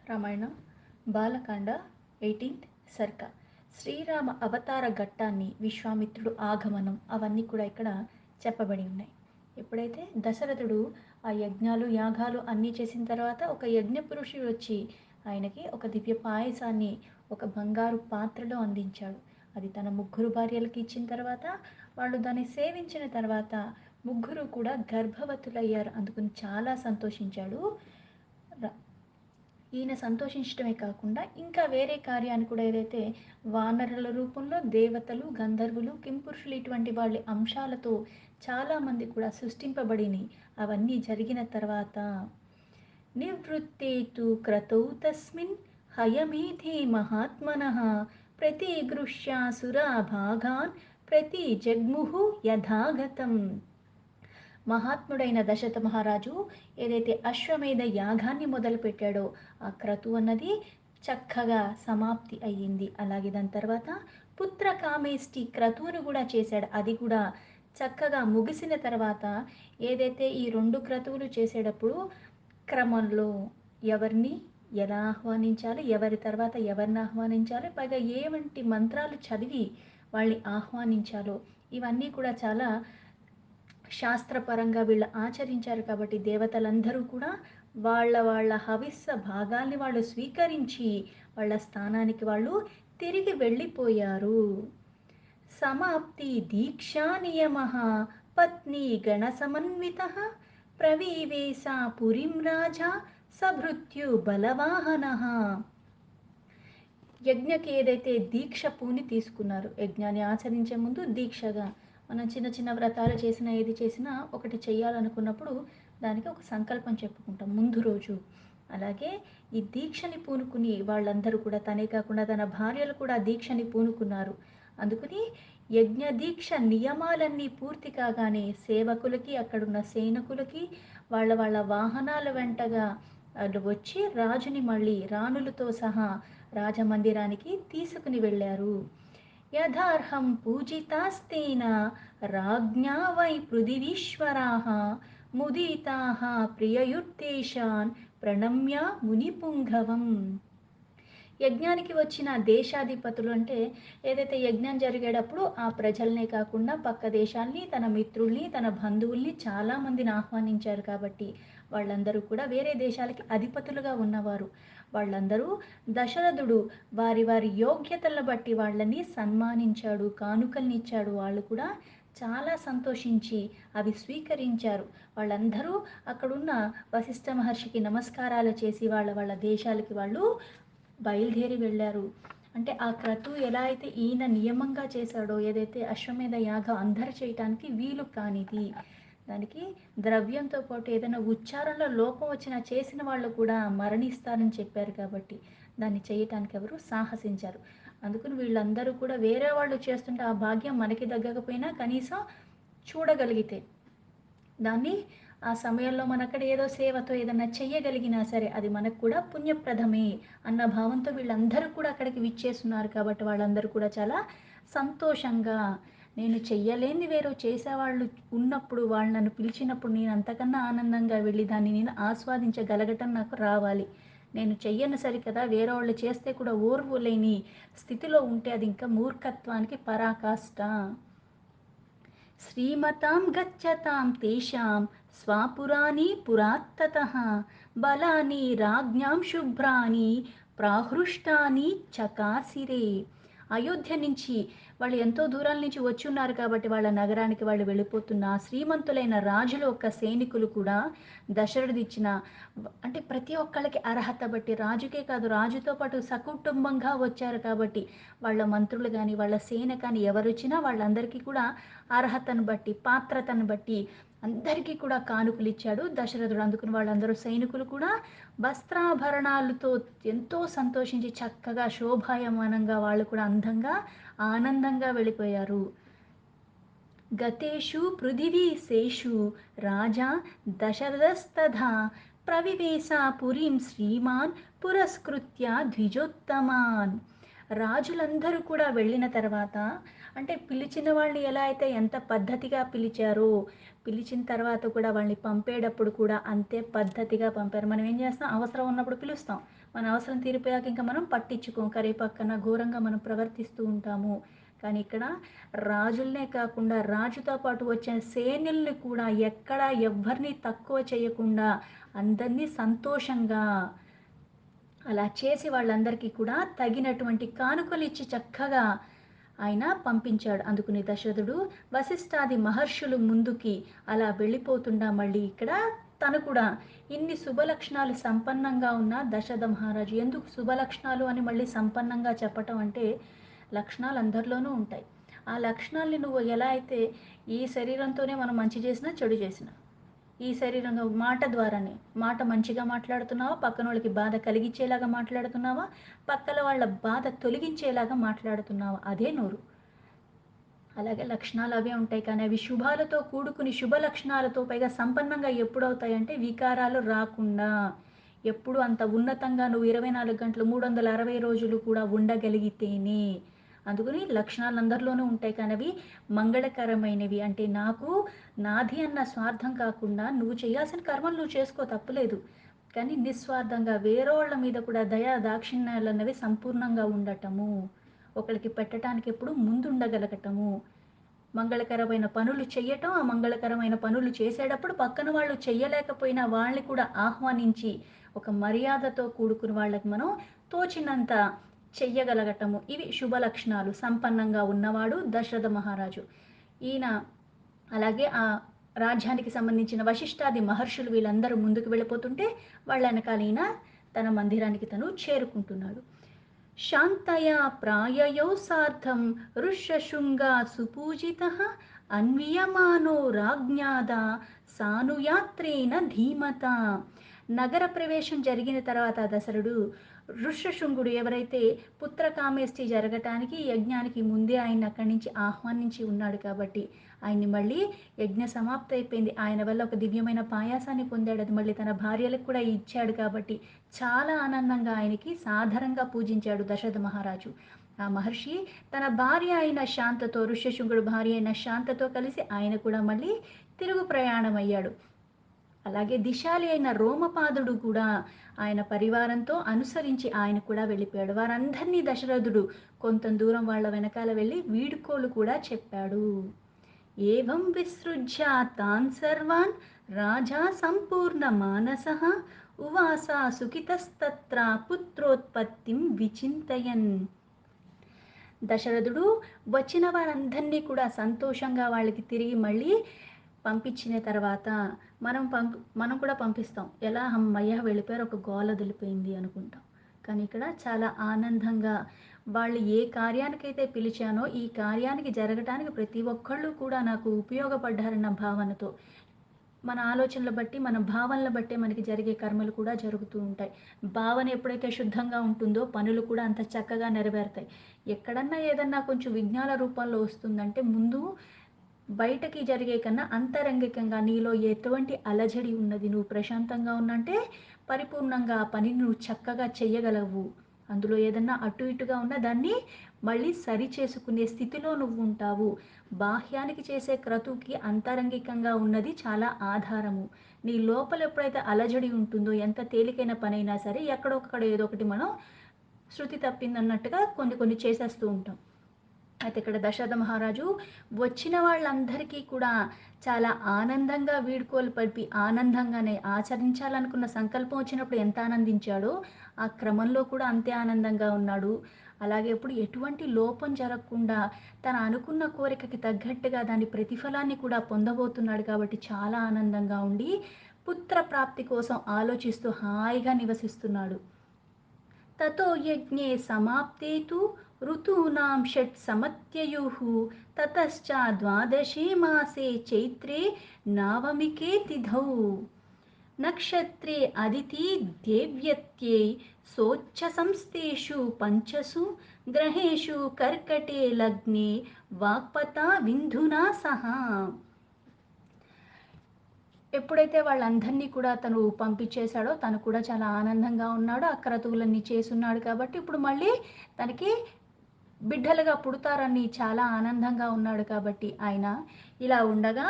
Ramayana Bala Kanda 18th సర్క Srirama అవతార ఘట్టాన్ని విశ్వామిత్రుడు ఆగమనం అవన్నీ కూడా ఇక్కడ చెప్పబడి ఉన్నాయి. ఎప్పుడైతే దశరథుడు ఆ యజ్ఞాలు యాగాలు అన్నీ చేసిన తర్వాత ఒక యజ్ఞ పురుషుడు వచ్చి ఆయనకి ఒక దివ్య పాయసాన్ని ఒక బంగారు పాత్రలో అందించాడు. అది తన ముగ్గురు భార్యలకి ఇచ్చిన తర్వాత వాళ్ళు దాన్ని సేవించిన తర్వాత ముగ్గురు కూడా గర్భవతులయ్యారు. అందుకని చాలా సంతోషించాడు. ఈయన సంతోషించడమే కాకుండా ఇంకా వేరే కార్యాన్ని కూడా ఏదైతే వానరుల రూపంలో దేవతలు గంధర్వులు కింపురుషులు ఇటువంటి వాళ్ళ అంశాలతో చాలామంది కూడా సృష్టింపబడిని. అవన్నీ జరిగిన తర్వాత నివృత్తే తు క్రతౌ తస్మిన్ హయమేధి మహాత్మనః ప్రతిగృహ్యాసురా భాగాన్ ప్రతి జగ్ముహు యథాగతం. మహాత్ముడైన దశరథ మహారాజు ఏదైతే అశ్వమేధ యాగాన్ని మొదలుపెట్టాడో ఆ క్రతు అన్నది చక్కగా సమాప్తి అయ్యింది. అలాగే దాని తర్వాత పుత్ర కామేష్టి క్రతువును కూడా చేశాడు. అది కూడా చక్కగా ముగిసిన తర్వాత ఏదైతే ఈ 2 క్రతువులు చేసేటప్పుడు క్రమంలో ఎవరిని ఎలా ఆహ్వానించాలి, ఎవరి తర్వాత ఎవరిని ఆహ్వానించాలి, పైగా ఏవంటి మంత్రాలు చదివి వాళ్ళని ఆహ్వానించాలో ఇవన్నీ కూడా చాలా శాస్త్రపరంగా వీళ్ళు ఆచరించారు. కాబట్టి దేవతలందరూ కూడా వాళ్ళ వాళ్ళ హవిస్స భాగాల్ని వాళ్ళు స్వీకరించి వాళ్ళ స్థానానికి వాళ్ళు తిరిగి వెళ్ళిపోయారు. సమాప్తి దీక్షా నియమ పత్ని గణ సమన్విత ప్రవీవేశ పురిం రాజా సభృత్యు బలవాహన. యజ్ఞకి ఏదైతే దీక్ష పూని తీసుకున్నారు, యజ్ఞాన్ని ఆచరించే ముందు దీక్షగా మనం చిన్న చిన్న వ్రతాలు చేసినా ఏది చేసినా ఒకటి చేయాలనుకున్నప్పుడు దానికి ఒక సంకల్పం చెప్పుకుంటాం ముందు రోజు. అలాగే ఈ దీక్షని పూనుకుని వాళ్ళందరూ కూడా తనే కాకుండా తన భార్యలు కూడా దీక్షని పూనుకున్నారు. అందుకని యజ్ఞ దీక్ష నియమాలన్నీ పూర్తి కాగానే సేవకులకి అక్కడున్న సైనికులకి వాళ్ళ వాళ్ళ వాహనాల వెంటగా వచ్చి రాజుని మళ్ళీ రాణులతో సహా రాజమందిరానికి తీసుకుని వెళ్ళారు. యథార్హం పూజితాస్తేన రాజ్ఞా వై పృథివీశ్వరాః ముదితాః ప్రియయుర్దేశాన్ ప్రణమ్య మునిపుంగవం. యజ్ఞానికి వచ్చిన దేశాధిపతులు అంటే ఏదైతే యజ్ఞం జరిగేటప్పుడు ఆ ప్రజలనే కాకుండా పక్క దేశాల్ని తన మిత్రుల్ని తన బంధువుల్ని చాలామందిని ఆహ్వానించారు. కాబట్టి వాళ్ళందరూ కూడా వేరే దేశాలకి అధిపతులుగా ఉన్నవారు. వాళ్ళందరూ దశరథుడు వారి వారి యోగ్యతలను బట్టి వాళ్ళని సన్మానించాడు, కానుకల్ని ఇచ్చాడు. వాళ్ళు కూడా చాలా సంతోషించి అవి స్వీకరించారు. వాళ్ళందరూ అక్కడున్న వశిష్ఠ మహర్షికి నమస్కారాలు చేసి వాళ్ళ వాళ్ళ దేశాలకి వాళ్ళు బయలుదేరి వెళ్ళారు. అంటే ఆ క్రతువు ఎలా అయితే ఈయన నియమంగా చేశాడో, ఏదైతే అశ్వమేధ యాగం అందరు చేయటానికి వీలు కానిది, దానికి ద్రవ్యంతో పాటు ఏదైనా ఉచ్చారణలో లోపం వచ్చినా చేసిన వాళ్ళు కూడా మరణిస్తారని చెప్పారు. కాబట్టి దాన్ని చేయటానికి ఎవరు సాహసించారు. అందుకని వీళ్ళందరూ కూడా వేరే వాళ్ళు చేస్తుంటే ఆ భాగ్యం మనకి దగ్గకపోయినా కనీసం చూడగలిగితే దాన్ని ఆ సమయంలో మనక్కడ ఏదో సేవతో ఏదన్నా చెయ్యగలిగినా సరే అది మనకు కూడా పుణ్యప్రదమే అన్న భావంతో వీళ్ళందరూ కూడా అక్కడికి విచ్చేస్తున్నారు. కాబట్టి వాళ్ళందరూ కూడా చాలా సంతోషంగా, నేను చెయ్యలేని వేరే చేసేవాళ్ళు ఉన్నప్పుడు వాళ్ళు నన్ను పిలిచినప్పుడు నేను అంతకన్నా ఆనందంగా వెళ్ళి దాన్ని నేను ఆస్వాదించగలగటం నాకు రావాలి. నేను చెయ్యను సరికదా వేరే వాళ్ళు చేస్తే కూడా ఓర్వులేని స్థితిలో ఉంటే అది ఇంకా మూర్ఖత్వానికి పరాకాష్ట. శ్రీమతాం గచ్చతాం తేషాం స్వాపురాణి పురాత్తతః బలాని రాజ్ఞాం శుభ్రాని ప్రాహృష్టాని చకాసిరే. అయోధ్య నుంచి వాళ్ళు ఎంతో దూరాల నుంచి వచ్చి ఉన్నారు కాబట్టి వాళ్ళ నగరానికి వాళ్ళు వెళ్ళిపోతున్న శ్రీమంతులైన రాజుల యొక్క సైనికులు కూడా దశరథుడు ఇచ్చిన అంటే ప్రతి ఒక్కళ్ళకి అర్హత బట్టి, రాజుకే కాదు రాజుతో పాటు సకుటుంబంగా వచ్చారు కాబట్టి వాళ్ళ మంత్రులు కానీ వాళ్ళ సేన కానీ ఎవరు వచ్చినా వాళ్ళందరికీ కూడా అర్హతను బట్టి పాత్రతను బట్టి అందరికీ కూడా కానుకలు ఇచ్చాడు దశరథుడు. అందుకుని వాళ్ళందరూ సైనికులు కూడా వస్త్రాభరణాలతో ఎంతో సంతోషించి చక్కగా శోభాయమానంగా వాళ్ళు కూడా అందంగా ఆనందంగా వెళ్ళిపోయారు. గతేషు పృథివీశేషు రాజా దశరథస్తథా ప్రవివేశ పురీం శ్రీమాన్ పురస్కృత్య ద్విజోత్తమాన్. రాజులందరూ కూడా వెళ్ళిన తర్వాత అంటే పిలిచిన వాళ్ళని ఎలా అయితే ఎంత పద్ధతిగా పిలిచారో, పిలిచిన తర్వాత కూడా వాళ్ళని పంపేటప్పుడు కూడా అంతే పద్ధతిగా పంపారు. మనం ఏం చేస్తాం, అవసరం ఉన్నప్పుడు పిలుస్తాం. మన అవసరం తీరిపోయాక ఇంక మనం పట్టించుకోం. కరివేపాకు ఘోరంగా మనం ప్రవర్తిస్తూ ఉంటాము. కానీ ఇక్కడ రాజులనే కాకుండా రాజుతో పాటు వచ్చిన సేనల్ని కూడా ఎక్కడా ఎవ్వరిని తక్కువ చేయకుండా అందరినీ సంతోషంగా అలా చేసి వాళ్ళందరికీ కూడా తగినటువంటి కానుకలిచ్చి చక్కగా ఆయన పంపించాడు. అందుకుని దశరథుడు వశిష్ఠాది మహర్షులు ముందుకి అలా వెళ్ళిపోతుండా మళ్ళీ ఇక్కడ తను కూడా ఇన్ని శుభలక్షణాలు సంపన్నంగా ఉన్న దశరథ మహారాజు ఎందుకు శుభలక్షణాలు అని మళ్ళీ సంపన్నంగా చెప్పటం అంటే లక్షణాలు అందరిలోనూ ఉంటాయి. ఆ లక్షణాల్ని నువ్వు ఎలా అయితే ఈ శరీరంతోనే మనం మంచి చేసినా చెడు చేసినా ఈ శరీరంగా మాట ద్వారానే మాట మంచిగా మాట్లాడుతున్నావా, పక్కనోళ్ళకి బాధ కలిగించేలాగా మాట్లాడుతున్నావా, పక్కల వాళ్ళ బాధ తొలగించేలాగా మాట్లాడుతున్నావా, అదే నోరు. అలాగే లక్షణాలు అవే ఉంటాయి. కానీ అవి శుభాలతో కూడుకుని శుభ లక్షణాలతో పైగా సంపన్నంగా ఎప్పుడవుతాయంటే వికారాలు రాకుండా ఎప్పుడు అంత ఉన్నతంగా నువ్వు 24 గంటలు 360 రోజులు కూడా ఉండగలిగితేనే. అందుకని లక్షణాలు అందరిలోనూ ఉంటాయి కానీ అవి మంగళకరమైనవి. అంటే నాకు నాది అన్న స్వార్థం కాకుండా నువ్వు చేయాల్సిన కర్మలు నువ్వు చేసుకో తప్పులేదు. కానీ నిస్వార్థంగా వేరోళ్ళ మీద కూడా దయా దాక్షిణ్యాలు అన్నవి సంపూర్ణంగా ఉండటము. ఒకరికి పెట్టడానికి ఎప్పుడు ముందుండగలగటము. మంగళకరమైన పనులు చెయ్యటం, ఆ మంగళకరమైన పనులు చేసేటప్పుడు పక్కన వాళ్ళు చెయ్యలేకపోయినా వాళ్ళని కూడా ఆహ్వానించి ఒక మర్యాదతో కూడుకుని వాళ్ళకి మనం తోచినంత చెయ్యగలగటము. ఇవి శుభ లక్షణాలు సంపన్నంగా ఉన్నవాడు దశరథ మహారాజు. ఈయన అలాగే ఆ రాజ్యానికి సంబంధించిన వశిష్ఠాది మహర్షులు వీళ్ళందరూ ముందుకు వెళ్ళిపోతుంటే వాళ్ళ వెనకాల ఈయన తన మందిరానికి తను చేరుకుంటున్నాడు. శాంతయా ప్రాయయౌ సార్ధం ఋష్యశృంగా సుపూజితః అన్వీయమానో రాజ్ఞాద సానుయాత్రేన ధీమత. నగర ప్రవేశం జరిగిన తర్వాత దశరథుడు ఋష్యశృంగుడు ఎవరైతే పుత్రకామేష్టి జరగటానికి యజ్ఞానికి ముందే ఆయన అక్కడి నుంచి ఆహ్వానించి ఉన్నాడు కాబట్టి ఆయన్ని మళ్ళీ యజ్ఞ సమాప్తి అయిపోయింది. ఆయన వల్ల ఒక దివ్యమైన పాయాసాన్ని పొందాడు. అది మళ్ళీ తన భార్యలకు కూడా ఇచ్చాడు కాబట్టి చాలా ఆనందంగా ఆయనకి సాదరంగా పూజించాడు దశరథ మహారాజు. ఆ మహర్షి తన భార్య అయిన శాంతతో ఋష్యశృంగుడు భార్య అయిన శాంతతో కలిసి ఆయన కూడా మళ్ళీ తిరుగు ప్రయాణం అయ్యాడు. అలాగే దిశాలి అయిన రోమపాదుడు కూడా ఆయన పరివారంతో అనుసరించి ఆయన కూడా వెళ్ళిపోయాడు. వారందరినీ దశరథుడు కొంత దూరం వాళ్ళ వెనకాల వెళ్ళి వీడుకోలు కూడా చెప్పాడు. ఏవం విసృజ్య తాన్ సర్వాన్ రాజా సంపూర్ణ మానసః ఉవాస సుఖితస్తత్ర పుత్రోత్పత్తిం విచింతయన్. దశరథుడు వచ్చిన వారందరినీ కూడా సంతోషంగా వాళ్ళకి తిరిగి మళ్ళీ పంపించిన తర్వాత మనం కూడా పంపిస్తాం. ఎలా అమ్మయ్య వెళ్ళిపోయారు, ఒక గోల వదిలిపోయింది అనుకుంటాం. కానీ ఇక్కడ చాలా ఆనందంగా వాళ్ళు ఏ కార్యానికైతే పిలిచానో ఈ కార్యానికి జరగటానికి ప్రతి ఒక్కళ్ళు కూడా నాకు ఉపయోగపడ్డారన్న భావనతో మన ఆలోచనలు బట్టి మన భావనలు బట్టే మనకి జరిగే కర్మలు కూడా జరుగుతూ ఉంటాయి. భావన ఎప్పుడైతే శుద్ధంగా ఉంటుందో పనులు కూడా అంత చక్కగా నెరవేరుతాయి. ఎక్కడన్నా ఏదన్నా కొంచెం విజ్ఞాన రూపంలో వస్తుందంటే ముందు బయటకి జరిగే కన్నా అంతరంగికంగా నీలో ఎటువంటి అలజడి ఉన్నది, నువ్వు ప్రశాంతంగా ఉన్నంటే పరిపూర్ణంగా ఆ పనిని నువ్వు చక్కగా చెయ్యగలవు. అందులో ఏదన్నా అటు ఇటుగా ఉన్నా దాన్ని మళ్ళీ సరి చేసుకునే స్థితిలో నువ్వు ఉంటావు. బాహ్యానికి చేసే క్రతువుకి అంతరంగికంగా ఉన్నది చాలా ఆధారము. నీ లోపల ఎప్పుడైతే అలజడి ఉంటుందో ఎంత తేలికైన పనైనా సరే ఎక్కడొక్కడ ఏదో ఒకటి మనం శృతి తప్పిందన్నట్టుగా కొన్ని కొన్ని చేసేస్తూ ఉంటాం. అయితే ఇక్కడ దశరథ మహారాజు వచ్చిన వాళ్ళందరికీ కూడా చాలా ఆనందంగా వీడ్కోలు పలిపి ఆనందంగానే ఆచరించాలనుకున్న సంకల్పం వచ్చినప్పుడు ఎంత ఆనందించాడో ఆ క్రమంలో కూడా అంతే ఆనందంగా ఉన్నాడు. అలాగే ఇప్పుడు ఎటువంటి లోపం జరగకుండా తను అనుకున్న కోరికకి తగ్గట్టుగా దాని ప్రతిఫలాన్ని కూడా పొందబోతున్నాడు కాబట్టి చాలా ఆనందంగా ఉండి పుత్ర ప్రాప్తి కోసం ఆలోచిస్తూ హాయిగా నివసిస్తున్నాడు. తతో యజ్ఞే సమాప్తే తు ఋతూనాం షట్ సమత్యయుః తతశ్చ ద్వాదశే మాసే చైత్రే నవమికే తిథౌ నక్షత్రే అదితి దేవ్యత్యై సోచ్చ సంస్థేషు పంచసు గ్రహేషు కర్కటే లగ్నే వాక్పత వింధునా సహా. ఎప్పుడైతే వాళ్ళందరినీ కూడా తను పంపించేశాడో తను కూడా చాలా ఆనందంగా ఉన్నాడు. ఆ క్రతువులన్నీ చేసున్నాడు కాబట్టి ఇప్పుడు మళ్ళీ తనకి బిడ్డలుగా పుడతారని చాలా ఆనందంగా ఉన్నాడు కాబట్టి ఆయన ఇలా ఉండగా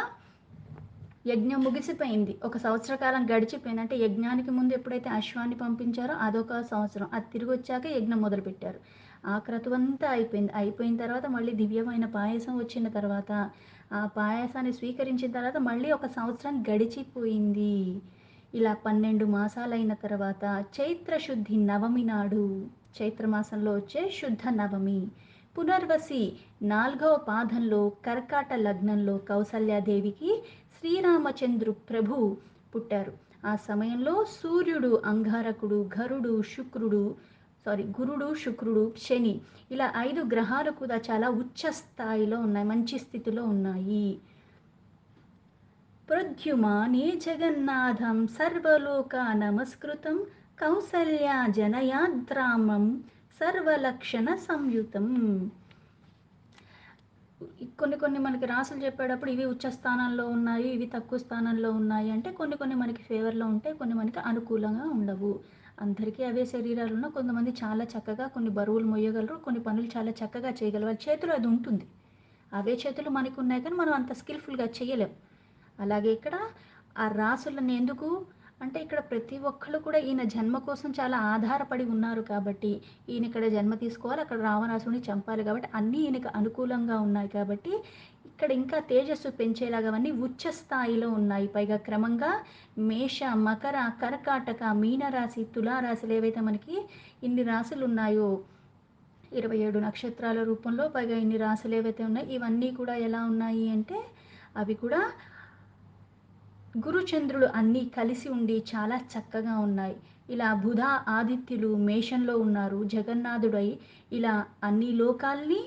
యజ్ఞం ముగిసిపోయింది. ఒక సంవత్సర కాలం గడిచిపోయింది. అంటే యజ్ఞానికి ముందు ఎప్పుడైతే అశ్వాన్ని పంపించారో అదొక సంవత్సరం. అది తిరిగొచ్చాక యజ్ఞం మొదలుపెట్టారు. ఆ క్రతువంతా అయిపోయింది. అయిపోయిన తర్వాత మళ్ళీ దివ్యమైన పాయసం వచ్చిన తర్వాత, ఆ పాయసాన్ని స్వీకరించిన తర్వాత మళ్ళీ ఒక సంవత్సరం గడిచిపోయింది. ఇలా 12 మాసాలైన తర్వాత చైత్ర శుద్ధి నవమి నాడు, చైత్రమాసంలో వచ్చే శుద్ధ నవమి, పునర్వసి 4వ పాదంలో కర్కాట లగ్నంలో కౌసల్యాదేవికి శ్రీరామచంద్రు ప్రభు పుట్టారు. ఆ సమయంలో సూర్యుడు అంగారకుడు, గురుడు, శుక్రుడు, శని ఇలా 5 గ్రహాలు కూడా చాలా ఉచ్చ స్థాయిలో ఉన్నాయి. మంచి స్థితిలో ఉన్నాయి. ప్రద్యుమానే జగన్నాథం సర్వలోక నమస్కృతం కౌసల్యా జనయాద్రామం సర్వలక్షణ సంయుతం. కొన్ని కొన్ని మనకి రాసులు చెప్పేటప్పుడు ఇవి ఉచ్చ స్థానంలో ఉన్నాయి, ఇవి తక్కువ స్థానంలో ఉన్నాయి అంటే కొన్ని కొన్ని మనకి ఫేవర్‌లో ఉంటాయి. కొన్ని మనకి అనుకూలంగా ఉండవు. అందరికీ అవే శరీరాలున్నా కొంతమంది చాలా చక్కగా కొన్ని బరువులు మోయగలరు. కొన్ని పనులు చాలా చక్కగా చేయగలరు. వాళ్ళ చేతిలో అది ఉంటుంది. అవే చేతులు మనకున్నాయి కానీ మనం అంత స్కిల్‌ఫుల్‌గా చేయలేం. అలాగే ఇక్కడ ఆ రాసులను ఎందుకు అంటే ఇక్కడ ప్రతి ఒక్కళ్ళు కూడా ఈయన జన్మ కోసం చాలా ఆధారపడి ఉన్నారు కాబట్టి, ఈయన ఇక్కడ జన్మ తీసుకోవాలి, అక్కడ రావణాసురుడిని చంపాలి కాబట్టి అన్నీ ఈయనకి అనుకూలంగా ఉన్నాయి కాబట్టి, ఇక్కడ ఇంకా తేజస్సు పెంచేలాగా అవన్నీ ఉచ్చ స్థాయిలో ఉన్నాయి. పైగా క్రమంగా మేష, మకర, కర్కాటక, మీనరాశి, తులారాశులు ఏవైతే మనకి ఇన్ని రాశులు ఉన్నాయో 27 నక్షత్రాల రూపంలో పైగా ఇన్ని రాశులు ఏవైతే ఉన్నాయో ఇవన్నీ కూడా ఎలా ఉన్నాయి అంటే అవి కూడా గురుచంద్రులు అన్నీ కలిసి ఉండి చాలా చక్కగా ఉన్నాయి. ఇలా బుధ, ఆదిత్యులు మేషంలో ఉన్నారు. జగన్నాథుడై ఇలా అన్ని లోకాల్ని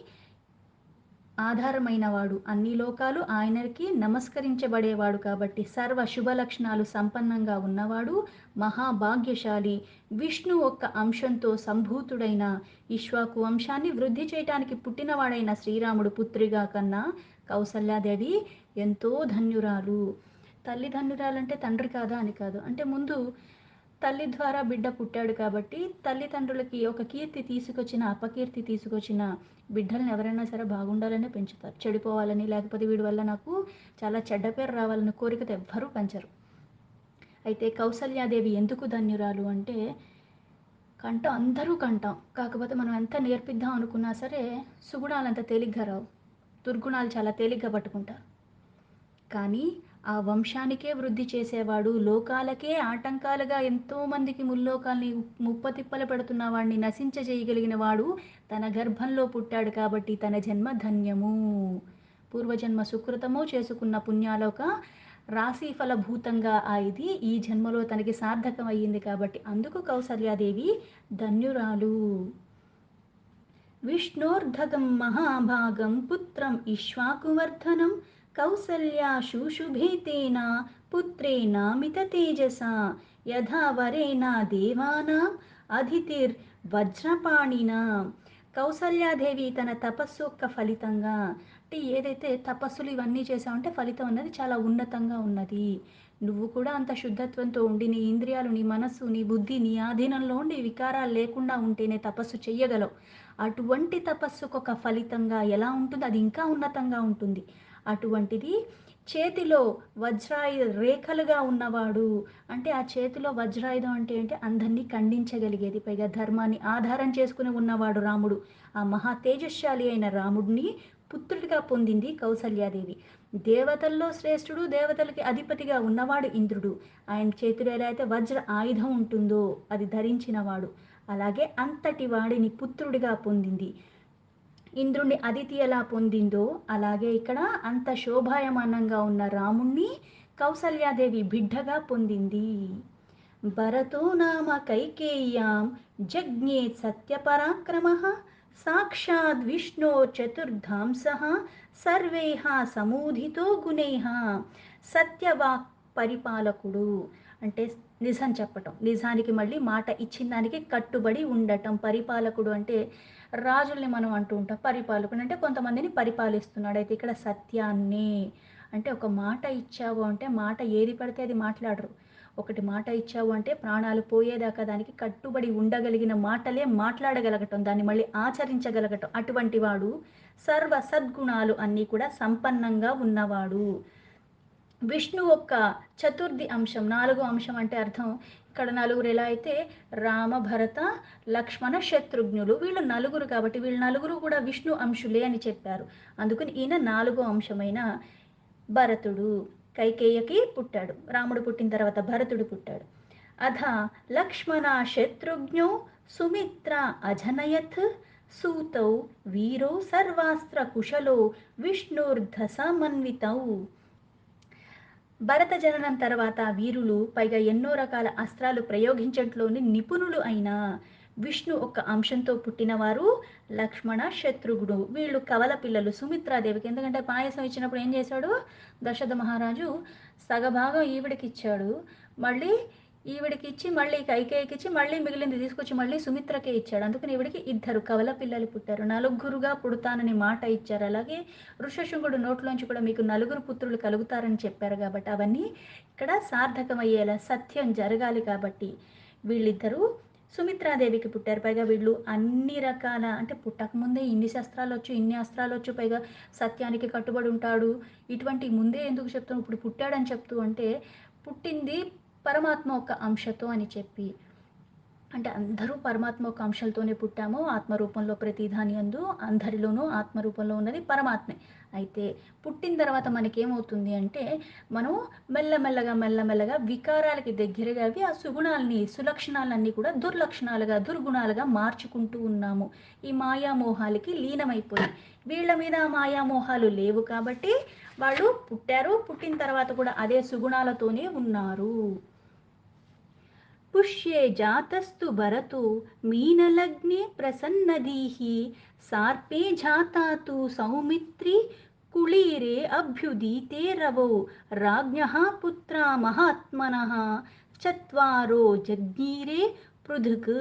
ఆధారమైనవాడు. అన్ని లోకాలు ఆయనకి నమస్కరించబడేవాడు కాబట్టి సర్వ శుభ లక్షణాలు సంపన్నంగా ఉన్నవాడు, మహాభాగ్యశాలి. విష్ణు ఒక్క అంశంతో సంభూతుడైన ఇక్ష్వాకు వంశాన్ని వృద్ధి చేయటానికి పుట్టినవాడైన శ్రీరాముడు పుత్రిగా కన్నా కౌసల్యాదేవి ఎంతో ధన్యురాలు. తల్లి ధన్యురాలంటే తండ్రి కాదా అని కాదు. అంటే ముందు తల్లి ద్వారా బిడ్డ పుట్టాడు కాబట్టి తల్లిదండ్రులకి ఒక కీర్తి తీసుకొచ్చిన, అపకీర్తి తీసుకొచ్చిన బిడ్డల్ని ఎవరైనా సరే బాగుండాలనే పెంచుతారు. చెడిపోవాలని లేకపోతే వీడి వల్ల నాకు చాలా చెడ్డ పేరు రావాలన్న కోరికతో ఎవ్వరూ పెంచరు. అయితే కౌసల్యాదేవి ఎందుకు ధన్యురాలు అంటే కంటాం, అందరూ కంటాం. కాకపోతే మనం ఎంత నేర్పిద్దాం అనుకున్నా సరే సుగుణాలు అంత తేలిగ్గా రావు. దుర్గుణాలు చాలా తేలిగ్గా పట్టుకుంటారు. కానీ ఆ వంశానికే వృద్ధి చేసేవాడు, లోకాలకే ఆటంకాలుగా ఎంతోమందికి ముల్లోకాల్ని ముప్పతిప్పలు పెడుతున్న వాడిని నశించజేయగలిగిన వాడు తన గర్భంలో పుట్టాడు కాబట్టి తన జన్మ ధన్యము. పూర్వజన్మ సుకృతము చేసుకున్న పుణ్యాలోక రాశి ఫలభూతంగా ఇది ఈ జన్మలో తనకి సార్థకం అయ్యింది కాబట్టి అందుకు కౌసల్యాదేవి ధన్యురాలు. విష్ణోర్ధకం మహాభాగం పుత్రం ఇక్ష్వాకువర్ధనం కౌసల్యా శుశుభేతేన పుత్రేణామిత తేజస యథా వరేణ దేవానాం అదితిర్ వజ్రపాణిన. కౌసల్యాదేవి తన తపస్సు యొక్క ఫలితంగా అంటే ఏదైతే తపస్సులు ఇవన్నీ చేసావంటే ఫలితం అన్నది చాలా ఉన్నతంగా ఉన్నది. నువ్వు కూడా అంత శుద్ధత్వంతో ఉండి నీ ఇంద్రియాలు, నీ మనస్సు, నీ బుద్ధి నీ ఆధీనంలో ఉండి వికారాలు లేకుండా ఉంటేనే తపస్సు చెయ్యగలవు. అటువంటి తపస్సుకు ఒక ఫలితంగా ఎలా ఉంటుందో అది ఇంకా ఉన్నతంగా ఉంటుంది. అటువంటిది చేతిలో వజ్రాయుధ రేఖలుగా ఉన్నవాడు అంటే ఆ చేతిలో వజ్రాయుధం అంటే ఏంటి అందరినీ ఖండించగలిగేది. పైగా ధర్మాన్ని ఆధారం చేసుకుని ఉన్నవాడు రాముడు. ఆ మహా తేజస్శాలి అయిన రాముడిని పుత్రుడిగా పొందింది కౌసల్యాదేవి. దేవతల్లో శ్రేష్ఠుడు, దేవతలకి అధిపతిగా ఉన్నవాడు ఇంద్రుడు. ఆయన చేతిలో ఎలా అయితే వజ్ర ఆయుధం ఉంటుందో అది ధరించినవాడు. అలాగే అంతటి వాడిని పుత్రుడిగా పొందింది. ఇంద్రుణ్ణి అదితి ఎలా పొందిందో అలాగే ఇక్కడ అంత శోభాయమానంగా ఉన్న రాముణ్ణి కౌసల్యాదేవి బిడ్డగా పొందింది. భరతో నామ కైకేయ్యాం జజ్ఞే సత్యపరాక్రమః సాక్షాద్ విష్ణో చతుర్ధాంసః సర్వైః సమూధితో గుణైః. సత్యవాక్ పరిపాలకుడు అంటే నిజం చెప్పటం, నిజానికి మళ్ళీ మాట ఇచ్చిన దానికి కట్టుబడి ఉండటం. పరిపాలకుడు అంటే రాజుల్ని మనం అంటూ ఉంటాం. పరిపాలకుడు అంటే కొంతమందిని పరిపాలిస్తున్నాడు. అయితే ఇక్కడ సత్యాన్ని అంటే ఒక మాట ఇచ్చావు అంటే మాట ఏది పడితే అది మాట్లాడరు. ఒకటి మాట ఇచ్చావు అంటే ప్రాణాలు పోయేదాకా దానికి కట్టుబడి ఉండగలిగిన మాటలే మాట్లాడగలగటం, దాన్ని మళ్ళీ ఆచరించగలగటం అటువంటి వాడు. సర్వ సద్గుణాలు అన్నీ కూడా సంపన్నంగా ఉన్నవాడు. విష్ణు యొక్క చతుర్థి అంశం, నాలుగో అంశం అంటే అర్థం ఇక్కడ నలుగురు ఎలా అయితే రామ, భరత, లక్ష్మణ, శత్రుఘ్నులు, వీళ్ళు నలుగురు కాబట్టి వీళ్ళు నలుగురు కూడా విష్ణు అంశులే అని చెప్పారు. అందుకని ఈయన నాలుగో అంశమైన భరతుడు. కైకేయకి పుట్టాడు. రాముడు పుట్టిన తర్వాత భరతుడు పుట్టాడు. అథ లక్ష్మణ శత్రుఘ్నో సుమిత్ర అజనయత్ సూతౌ వీరో సర్వాస్త్ర కుశలో విష్ణుర్ధ సమన్వితౌ. భరత జననం తర్వాత వీరులు, పైగా ఎన్నో రకాల అస్త్రాలు ప్రయోగించట్లోని నిపుణులు అయిన విష్ణు ఒక అంశంతో పుట్టినవారు లక్ష్మణ, శత్రుఘ్నుడు. వీళ్ళు కవల పిల్లలు సుమిత్రాదేవికి. ఎందుకంటే పాయసం ఇచ్చినప్పుడు ఏం చేశాడు దశరథ మహారాజు, సగభాగం ఈవిడికి ఇచ్చాడు, మళ్ళీ ఈవిడికి ఇచ్చి మళ్ళీ కైకేయికి ఇచ్చి మళ్ళీ మిగిలింది తీసుకొచ్చి మళ్ళీ సుమిత్రకే ఇచ్చాడు. అందుకని ఈవిడికి ఇద్దరు కవల పిల్లలు పుట్టారు. నలుగురుగా పుడతానని మాట ఇచ్చారు. అలాగే ఋషశృంగుడు నోట్లోంచి కూడా మీకు నలుగురు పుత్రులు కలుగుతారని చెప్పారు కాబట్టి అవన్నీ ఇక్కడ సార్థకమయ్యేలా సత్యం జరగాలి కాబట్టి వీళ్ళిద్దరూ సుమిత్రాదేవికి పుట్టారు. పైగా వీళ్ళు అన్ని రకాల, అంటే పుట్టకముందే ఇన్ని శస్త్రాలు వచ్చు, ఇన్ని అస్త్రాలు వచ్చు, పైగా సత్యానికి కట్టుబడి ఉంటాడు. ఇటువంటి ముందే ఎందుకు చెప్తాను, ఇప్పుడు పుట్టాడని చెప్తూ అంటే పుట్టింది పరమాత్మ ఒక అంశతో అని చెప్పి, అంటే అందరూ పరమాత్మ ఒక అంశాలతోనే పుట్టాము. ఆత్మరూపంలో ప్రతిదాని అందు అందరిలోనూ ఆత్మరూపంలో ఉన్నది పరమాత్మే. అయితే పుట్టిన తర్వాత మనకేమవుతుంది అంటే మనం మెల్లమెల్లగా వికారాలకి దగ్గరగా అవి ఆ సుగుణాలని, సులక్షణాలన్నీ కూడా దుర్లక్షణాలుగా, దుర్గుణాలుగా మార్చుకుంటూ ఉన్నాము. ఈ మాయామోహాలకి లీనమైపోయి, వీళ్ళ మీద ఆ మాయామోహాలు లేవు కాబట్టి వాళ్ళు పుట్టారు. పుట్టిన తర్వాత కూడా అదే సుగుణాలతోనే ఉన్నారు. पुष्ये जातस्तु भरतो मीनलग्ने प्रसन्नदीः सार्पे जाता तु सौमित्री कुळीरे अभ्युदीते रवौ राज्ञः पुत्रा महात्मनः चत्वारो जज्ञीरे पृथक्.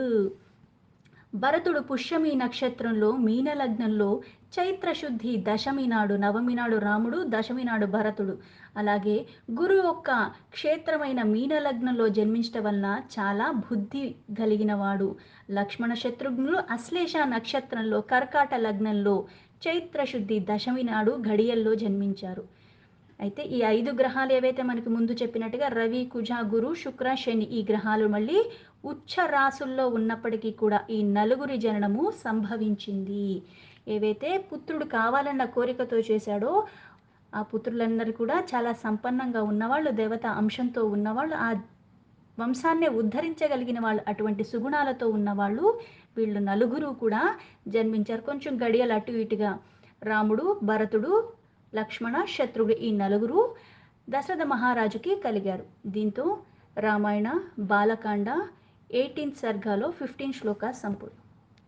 భరతుడు పుష్యమి నక్షత్రంలో మీనలగ్నంలో చైత్రశుద్ధి దశమి నాడు, నవమి నాడు రాముడు, దశమి నాడు భరతుడు. అలాగే గురు యొక్క క్షేత్రమైన మీనలగ్నంలో జన్మించడం వలన చాలా బుద్ధి కలిగిన వాడు. లక్ష్మణ శత్రుఘ్నులు అశ్లేష నక్షత్రంలో కర్కాట లగ్నంలో చైత్రశుద్ధి దశమి నాడు ఘడియల్లో జన్మించారు. అయితే ఈ 5 గ్రహాలు ఏవైతే మనకి ముందు చెప్పినట్టుగా రవి, కుజ, గురు, శుక్ర, శని, ఈ గ్రహాలు మళ్ళీ ఉచ్చ రాసుల్లో ఉన్నప్పటికీ కూడా ఈ నలుగురి జననము సంభవించింది. ఏవైతే పుత్రుడు కావాలన్న కోరికతో చేశాడో ఆ పుత్రులందరూ కూడా చాలా సంపన్నంగా ఉన్నవాళ్ళు, దేవత అంశంతో ఉన్నవాళ్ళు, ఆ వంశాన్నే ఉద్ధరించగలిగిన వాళ్ళు, అటువంటి సుగుణాలతో ఉన్నవాళ్ళు వీళ్ళు నలుగురు కూడా జన్మించారు. కొంచెం గడియలు అటు ఇటుగా రాముడు, భరతుడు, లక్ష్మణ, శత్రుఘ్నుడు ఈ నలుగురు దశరథ మహారాజుకి కలిగారు. దీంతో రామాయణ బాలకాండ 18 సర్గాలో 15 శ్లోకాలు సంపూర్ణం.